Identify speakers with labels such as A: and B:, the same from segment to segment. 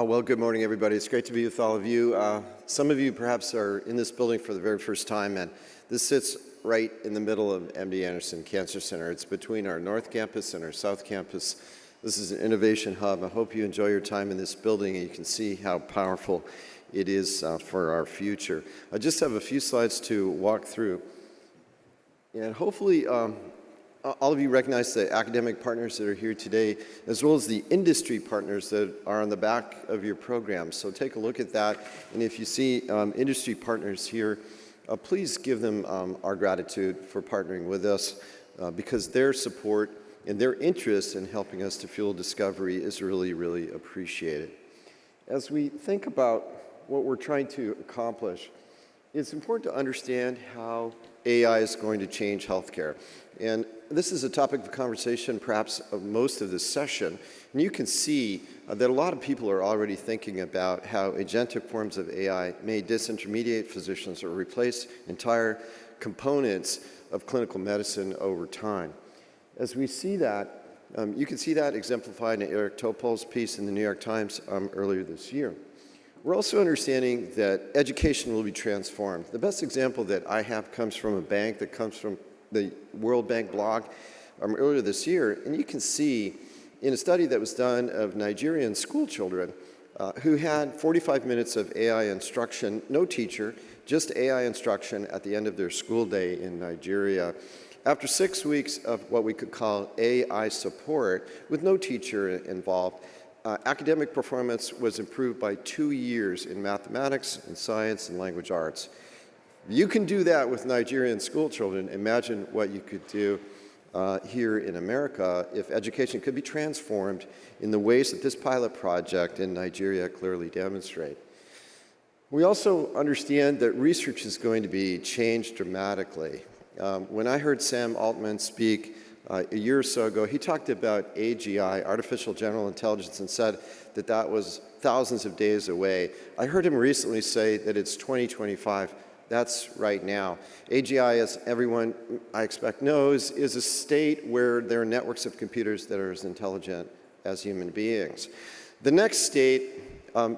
A: Well, good morning, everybody. It's great to be with all of you. Some of you perhaps are in this building for the very first time, and this sits right in the middle of MD Anderson Cancer Center. It's between our North Campus and our South Campus. This is an innovation hub. I hope you enjoy your time in this building, and you can see how powerful it is for our future. I just have a few slides to walk through, and hopefully all of you recognize the academic partners that are here today, as well as the industry partners that are on the back of your program. So take a look at that, and if you see industry partners here, please give them our gratitude for partnering with us, because their support and their interest in helping us to fuel discovery is really, really appreciated. As we think about what we're trying to accomplish, it's important to understand how AI is going to change healthcare. And this is a topic of conversation perhaps of most of this session. And you can see that a lot of people are already thinking about how agentic forms of AI may disintermediate physicians or replace entire components of clinical medicine over time. As we see that, you can see that exemplified in Eric Topol's piece in the New York Times earlier this year. We're also understanding that education will be transformed. The best example that I have comes from a bank that comes from the World Bank blog earlier this year, and you can see in a study that was done of Nigerian school children who had 45 minutes of AI instruction, no teacher, just AI instruction at the end of their school day in Nigeria. After 6 weeks of what we could call AI support with no teacher involved, academic performance was improved by 2 years in mathematics and science and language arts. You can do that with Nigerian school children. Imagine what you could do here in America if education could be transformed in the ways that this pilot project in Nigeria clearly demonstrate. We also understand that research is going to be changed dramatically. When I heard Sam Altman speak a year or so ago, he talked about AGI, artificial general intelligence, and said that that was thousands of days away. I heard him recently say that it's 2025. That's right now. AGI, as everyone I expect knows, is a state where there are networks of computers that are as intelligent as human beings. The next state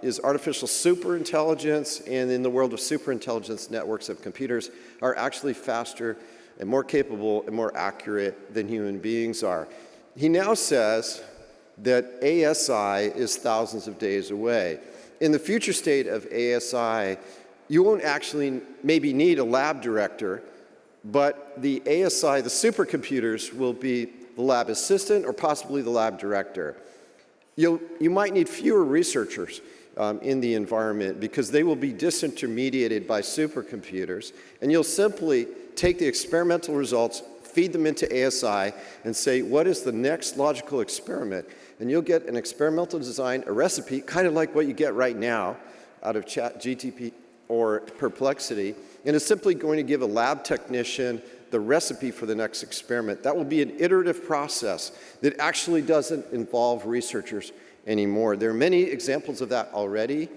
A: is artificial superintelligence, and in the world of superintelligence, networks of computers are actually faster and more capable and more accurate than human beings are. He now says that ASI is thousands of days away. In the future state of ASI, you won't actually maybe need a lab director, but the ASI, the supercomputers, will be the lab assistant or possibly the lab director. You might need fewer researchers in the environment because they will be disintermediated by supercomputers, and you'll simply take the experimental results, feed them into ASI, and say, what is the next logical experiment? And you'll get an experimental design, a recipe, kind of like what you get right now out of ChatGPT or Perplexity, and it's simply going to give a lab technician the recipe for the next experiment. That will be an iterative process that actually doesn't involve researchers anymore. There are many examples of that already,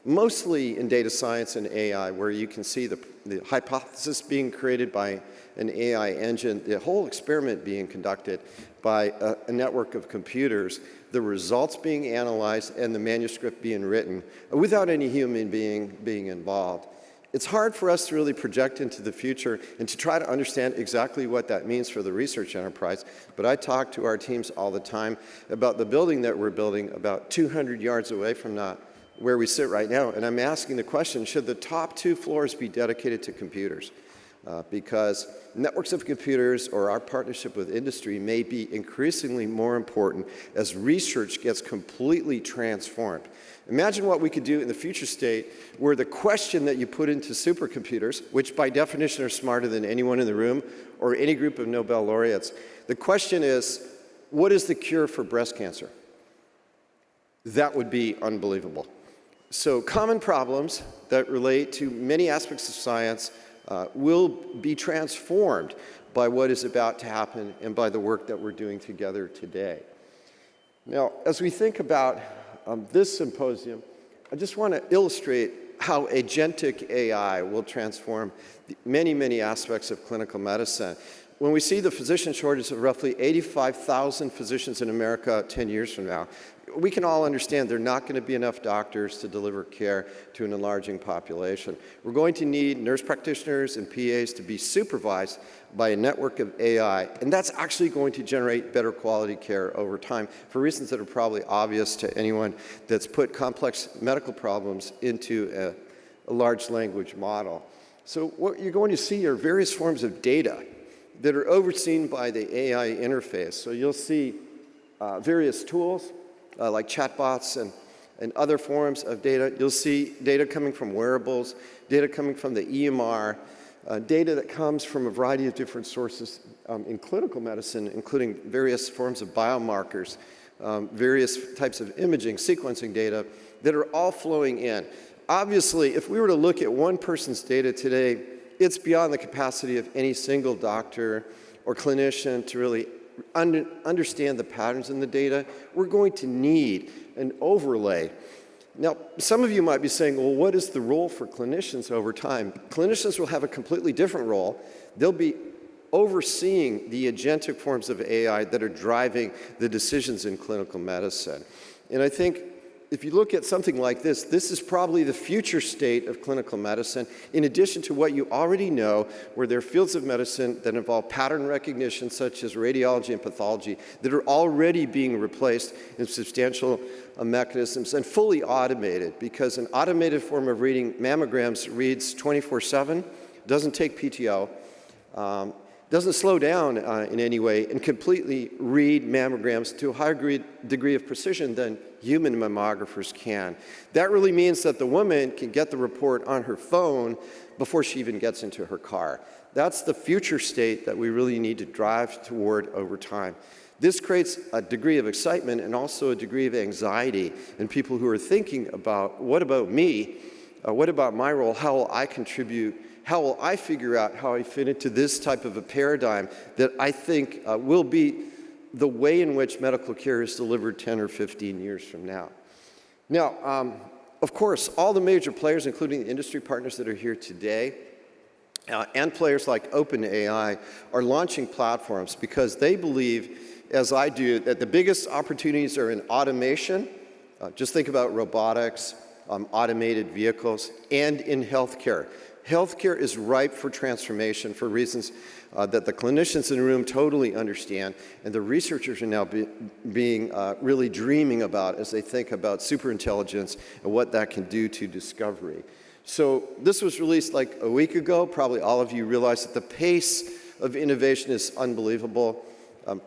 A: mostly in data science and AI, where you can see the hypothesis being created by an AI engine, the whole experiment being conducted by a network of computers, the results being analyzed, and the manuscript being written without any human being involved. It's hard for us to really project into the future and to try to understand exactly what that means for the research enterprise, but I talk to our teams all the time about the building that we're building about 200 yards away from where we sit right now, and I'm asking the question, should the top 2 floors be dedicated to computers? Because networks of computers or our partnership with industry may be increasingly more important as research gets completely transformed. Imagine what we could do in the future state where the question that you put into supercomputers, which by definition are smarter than anyone in the room or any group of Nobel laureates, the question is, what is the cure for breast cancer? That would be unbelievable. So common problems that relate to many aspects of science will be transformed by what is about to happen and by the work that we're doing together today. Now, as we think about this symposium, I just want to illustrate how agentic AI will transform many, many aspects of clinical medicine. When we see the physician shortage of roughly 85,000 physicians in America 10 years from now, we can all understand there are not going to be enough doctors to deliver care to an enlarging population. We're going to need nurse practitioners and PAs to be supervised by a network of AI, and that's actually going to generate better quality care over time for reasons that are probably obvious to anyone that's put complex medical problems into a large language model. So what you're going to see are various forms of data that are overseen by the AI interface. So you'll see various tools like chatbots and other forms of data. You'll see data coming from wearables, data coming from the EMR, data that comes from a variety of different sources in clinical medicine, including various forms of biomarkers, various types of imaging, sequencing data that are all flowing in. Obviously, if we were to look at one person's data today, it's beyond the capacity of any single doctor or clinician to really understand the patterns in the data. We're going to need an overlay. Now, some of you might be saying, well, what is the role for clinicians over time? Clinicians will have a completely different role. They'll be overseeing the agentic forms of AI that are driving the decisions in clinical medicine. And I think if you look at something like this, this is probably the future state of clinical medicine, in addition to what you already know, where there are fields of medicine that involve pattern recognition, such as radiology and pathology, that are already being replaced in substantial mechanisms and fully automated, because an automated form of reading mammograms reads 24/7, doesn't take PTO, doesn't slow down in any way, and completely read mammograms to a higher degree of precision than human mammographers can. That really means that the woman can get the report on her phone before she even gets into her car. That's the future state that we really need to drive toward over time. This creates a degree of excitement and also a degree of anxiety in people who are thinking about, what about me? What about my role? How will I contribute? How will I figure out how I fit into this type of a paradigm that I think will be the way in which medical care is delivered 10 or 15 years from now? Now, of course, all the major players, including the industry partners that are here today, and players like OpenAI, are launching platforms because they believe, as I do, that the biggest opportunities are in automation. Just think about robotics, automated vehicles, and in healthcare. Healthcare is ripe for transformation for reasons that the clinicians in the room totally understand, and the researchers are now being really dreaming about as they think about superintelligence and what that can do to discovery. So this was released like a week ago. Probably all of you realize that the pace of innovation is unbelievable.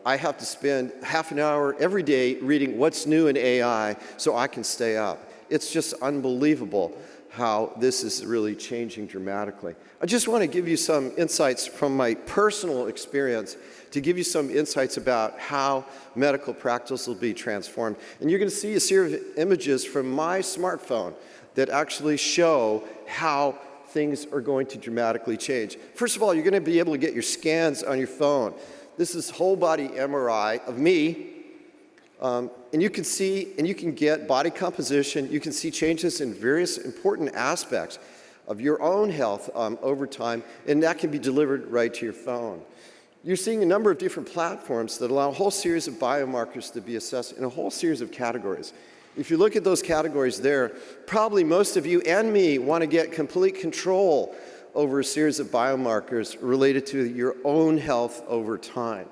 A: I have to spend half an hour every day reading what's new in AI so I can stay up. It's just unbelievable how this is really changing dramatically. I just want to give you some insights from my personal experience to give you some insights about how medical practice will be transformed. And you're going to see a series of images from my smartphone that actually show how things are going to dramatically change. First of all, you're going to be able to get your scans on your phone. This is whole body MRI of me. And you can see, and you can get body composition, you can see changes in various important aspects of your own health over time, and that can be delivered right to your phone. You're seeing a number of different platforms that allow a whole series of biomarkers to be assessed in a whole series of categories. If you look at those categories there, probably most of you and me want to get complete control over a series of biomarkers related to your own health over time.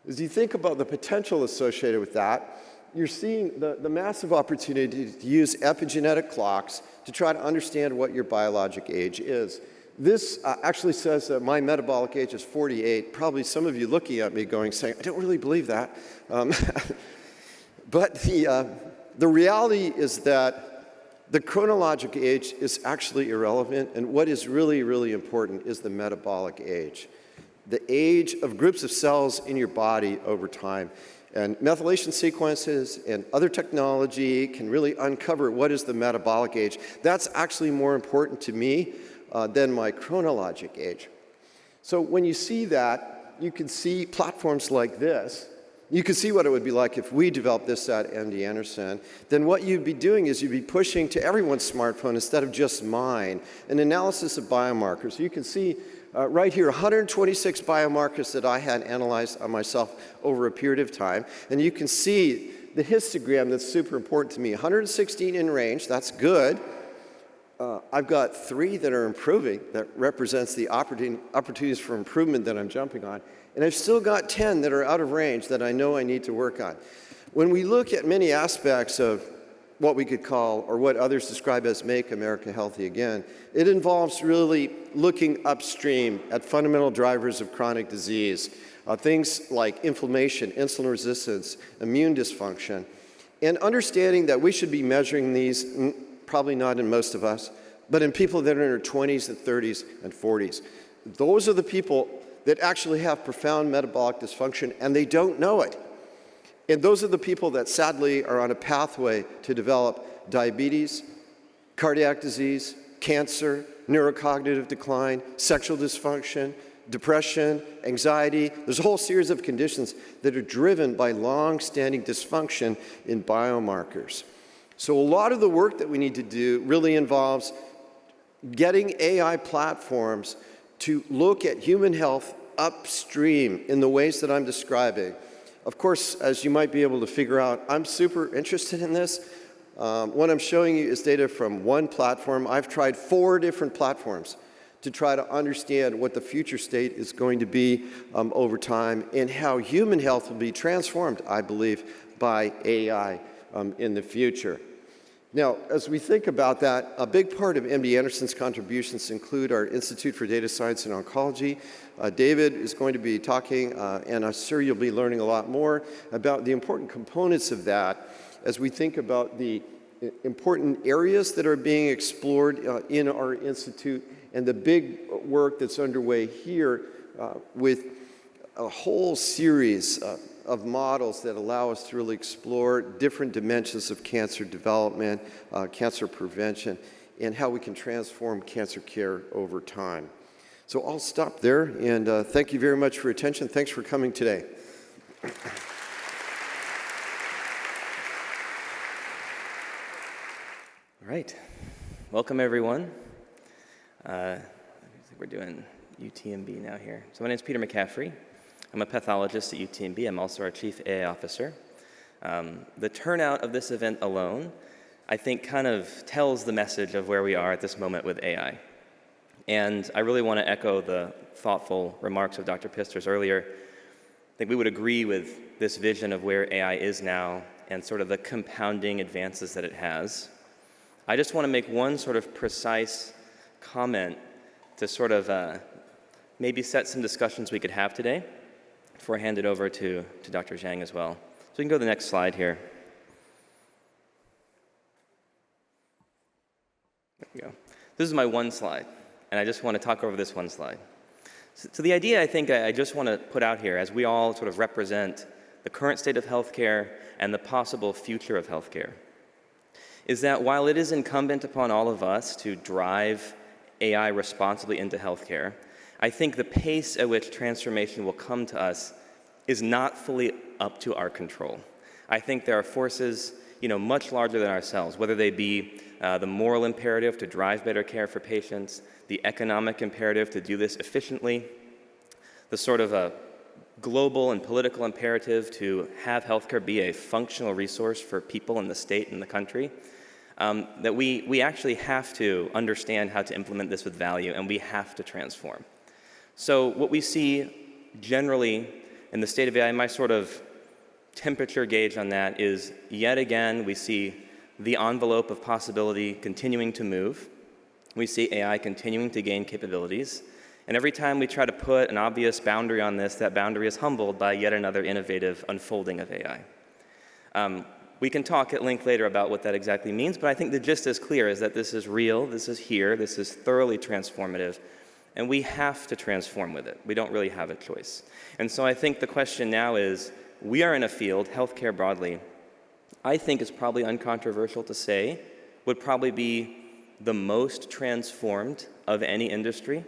A: As you think about the potential associated with that, you're seeing the massive opportunity to use epigenetic clocks to try to understand what your biologic age is. This actually says that my metabolic age is 48. Probably some of you looking at me going, saying, I don't really believe that. But the reality is that the chronologic age is actually irrelevant, and what is really, really important is the metabolic age. The age of groups of cells in your body over time. And methylation sequences and other technology can really uncover what is the metabolic age. That's actually more important to me than my chronologic age. So when you see that, you can see platforms like this. You can see what it would be like if we developed this at MD Anderson. Then what you'd be doing is you'd be pushing to everyone's smartphone instead of just mine an analysis of biomarkers. You can see Right here, 126 biomarkers that I had analyzed on myself over a period of time. And you can see the histogram that's super important to me. 116 in range, that's good. I've got 3 that are improving, that represents the opportunities for improvement that I'm jumping on. And I've still got 10 that are out of range that I know I need to work on. When we look at many aspects of what we could call, or what others describe as Make America Healthy Again, it involves really looking upstream at fundamental drivers of chronic disease, things like inflammation, insulin resistance, immune dysfunction, and understanding that we should be measuring these, probably not in most of us, but in people that are in their 20s and 30s and 40s. Those are the people that actually have profound metabolic dysfunction, and they don't know it. And those are the people that sadly are on a pathway to develop diabetes, cardiac disease, cancer, neurocognitive decline, sexual dysfunction, depression, anxiety. There's a whole series of conditions that are driven by long-standing dysfunction in biomarkers. So a lot of the work that we need to do really involves getting AI platforms to look at human health upstream in the ways that I'm describing. Of course, as you might be able to figure out, I'm super interested in this. What I'm showing you is data from one platform. I've tried 4 different platforms to try to understand what the future state is going to be over time and how human health will be transformed, I believe, by AI in the future. Now, as we think about that, a big part of MD Anderson's contributions include our Institute for Data Science and Oncology. David is going to be talking, and I'm sure you'll be learning a lot more about the important components of that as we think about the important areas that are being explored in our institute and the big work that's underway here with a whole series of models that allow us to really explore different dimensions of cancer development, cancer prevention, and how we can transform cancer care over time. So I'll stop there, and thank you very much for your attention. Thanks for coming today.
B: All right. Welcome, everyone. I think we're doing UTMB now here. So my name is Peter McCaffrey. I'm a pathologist at UTMB. I'm also our Chief AI Officer. The turnout of this event alone, I think, kind of tells the message of where we are at this moment with AI. And I really want to echo the thoughtful remarks of Dr. Pisters earlier. I think we would agree with this vision of where AI is now and sort of the compounding advances that it has. I just want to make one sort of precise comment to sort of maybe set some discussions we could have today before I hand it over to Dr. Zhang as well. So we can go to the next slide here. There we go. This is my one slide, and I just want to talk over this one slide. So the idea I think I just want to put out here, as we all sort of represent the current state of healthcare and the possible future of healthcare, is that while it is incumbent upon all of us to drive AI responsibly into healthcare, I think the pace at which transformation will come to us is not fully up to our control. I think there are forces, much larger than ourselves, whether they be the moral imperative to drive better care for patients, the economic imperative to do this efficiently, the sort of a global and political imperative to have healthcare be a functional resource for people in the state and the country, that we actually have to understand how to implement this with value, and we have to transform. So what we see generally in the state of AI, my sort of temperature gauge on that is, yet again, we see the envelope of possibility continuing to move. We see AI continuing to gain capabilities. And every time we try to put an obvious boundary on this, that boundary is humbled by yet another innovative unfolding of AI. We can talk at length later about what that exactly means, but I think the gist is clear, is that this is real, this is here, this is thoroughly transformative, and we have to transform with it. We don't really have a choice. And so I think the question now is, we are in a field, healthcare broadly, I think it's probably uncontroversial to say, would probably be the most transformed of any industry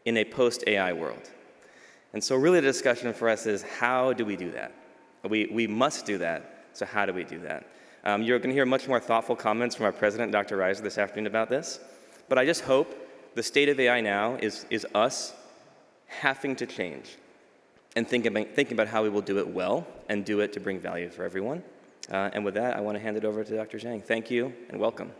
B: in a post-AI world. And so really the discussion for us is, how do we do that? We must do that, so how do we do that? You're going to hear much more thoughtful comments from our president, Dr. Reiser, this afternoon about this. But I just hope the state of AI now is us having to change and thinking about how we will do it well and do it to bring value for everyone. And with that, I want to hand it over to Dr. Zhang. Thank you and welcome.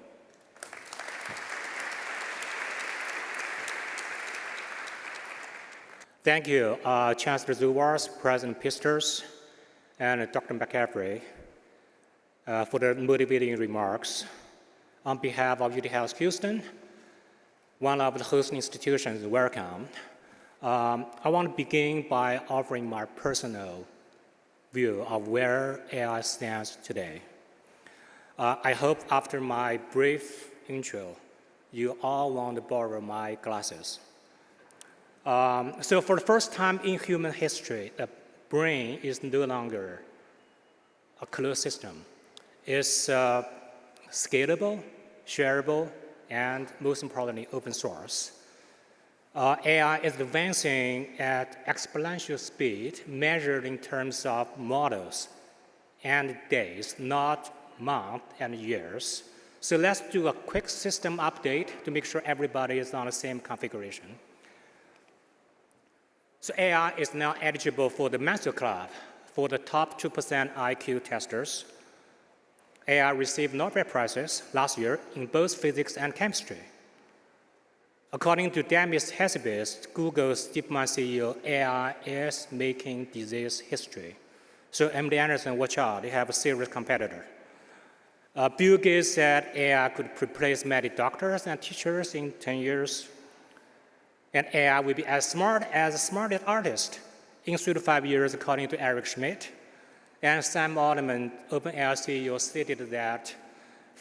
C: Thank you, Chancellor Zuwars, President Pisters, and Dr. McCaffrey for the motivating remarks. On behalf of UTHealth Houston, one of the host institutions, welcome. I want to begin by offering my personal view of where AI stands today. I hope after my brief intro, you all want to borrow my glasses. So for the first time in human history, the brain is no longer a closed system. It's scalable, shareable, and most importantly, open source. AI is advancing at exponential speed, measured in terms of models and days, not months and years. So let's do a quick system update to make sure everybody is on the same configuration. So AI is now eligible for the master club for the top 2% IQ testers. AI received Nobel Prizes last year in both physics and chemistry. According to Demis Hassabis, Google's DeepMind CEO, AI is making disease history. So MD Anderson, watch out, they have a serious competitor. Bill Gates said AI could replace many doctors and teachers in 10 years. And AI will be as smart as the smartest artist in 3 to 5 years, according to Eric Schmidt. And Sam Altman, OpenAI CEO, stated that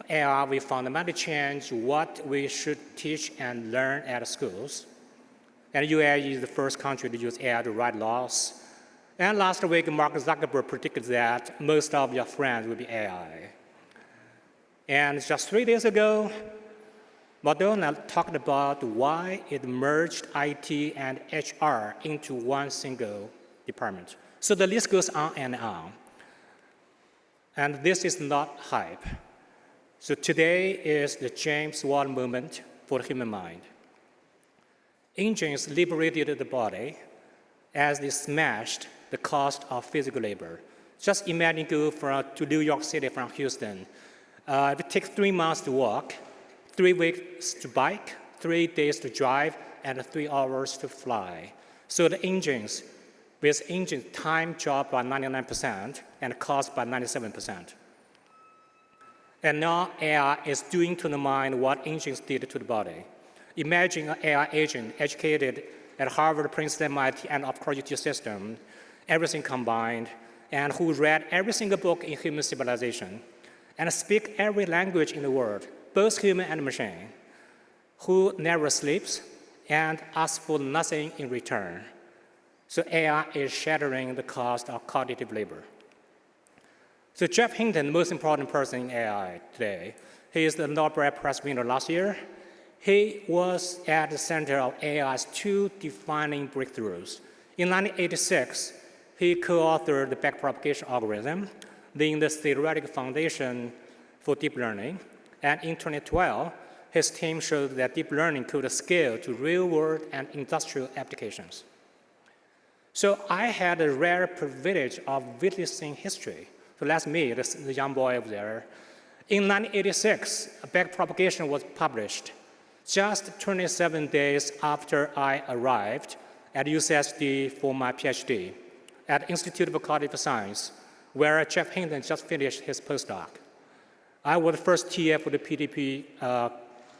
C: AI will fundamentally change what we should teach and learn at schools. And UAE is the first country to use AI to write laws. And last week, Mark Zuckerberg predicted that most of your friends will be AI. And just 3 days ago, Madonna talked about why it merged IT and HR into one single department. So the list goes on and on. And this is not hype. So today is the James Watt moment for the human mind. Engines liberated the body as they smashed the cost of physical labor. Just imagine go to New York City from Houston. It takes 3 months to walk, 3 weeks to bike, 3 days to drive, and 3 hours to fly. So the engines, with engine time dropped by 99% and cost by 97%. And now AI is doing to the mind what engines did to the body. Imagine an AI agent educated at Harvard, Princeton, MIT, and of course UT System, everything combined, and who read every single book in human civilization, and speak every language in the world, both human and machine, who never sleeps and asks for nothing in return. So AI is shattering the cost of cognitive labor. So Jeff Hinton, the most important person in AI today, he is the Nobel Prize winner last year. He was at the center of AI's 2 defining breakthroughs. In 1986, he co-authored the backpropagation algorithm, laying the theoretical foundation for deep learning. And in 2012, his team showed that deep learning could scale to real-world and industrial applications. So I had the rare privilege of witnessing history. So that's me, the young boy over there. In 1986, a backpropagation was published just 27 days after I arrived at UCSD for my PhD at Institute of Cognitive Science, where Jeff Hinton just finished his postdoc. I was the first TA for the PDP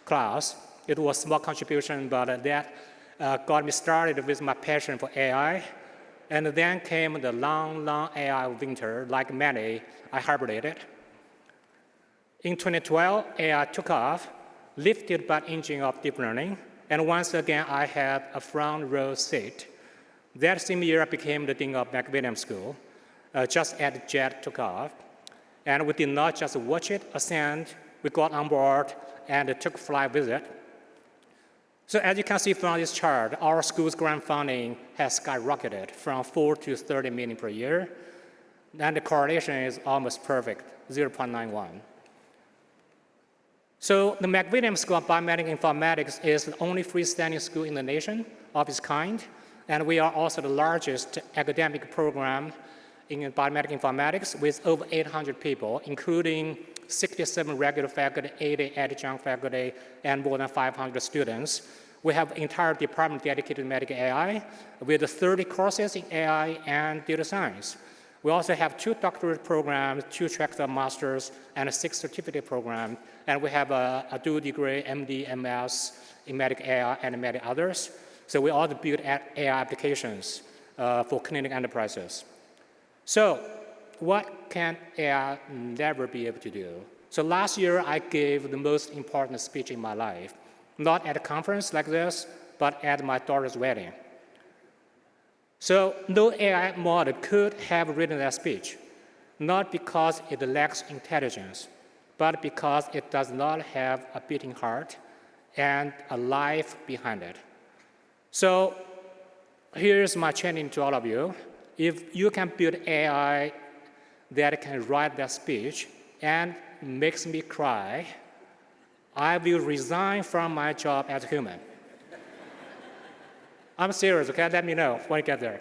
C: class. It was a small contribution, but that got me started with my passion for AI. And then came the long, long AI winter. Like many, I hibernated. In 2012, AI took off, lifted by the engine of deep learning. And once again, I had a front row seat. That same year, I became the dean of McWilliams School, just as the jet took off. And we did not just watch it ascend. We got on board and took a flight visit. So as you can see from this chart, our school's grant funding has skyrocketed from 4 to 30 million per year. And the correlation is almost perfect, 0.91. So the McWilliams School of Biomedical Informatics is the only freestanding school in the nation of its kind. And we are also the largest academic program in biomedical informatics with over 800 people, including 67 regular faculty, 80 adjunct faculty, and more than 500 students. We have an entire department dedicated to medical AI with 30 courses in AI and data science. We also have 2 doctorate programs, 2 tracks of masters, and a 6 certificate program. And we have a dual degree, MD, MS, in medical AI and many others. So we also build AI applications for clinical enterprises. So what can AI never be able to do? So last year, I gave the most important speech in my life, not at a conference like this, but at my daughter's wedding. So no AI model could have written that speech, not because it lacks intelligence, but because it does not have a beating heart and a life behind it. So here's my challenge to all of you. If you can build AI that can write that speech and makes me cry, I will resign from my job as a human. I'm serious, okay? Let me know when you get there.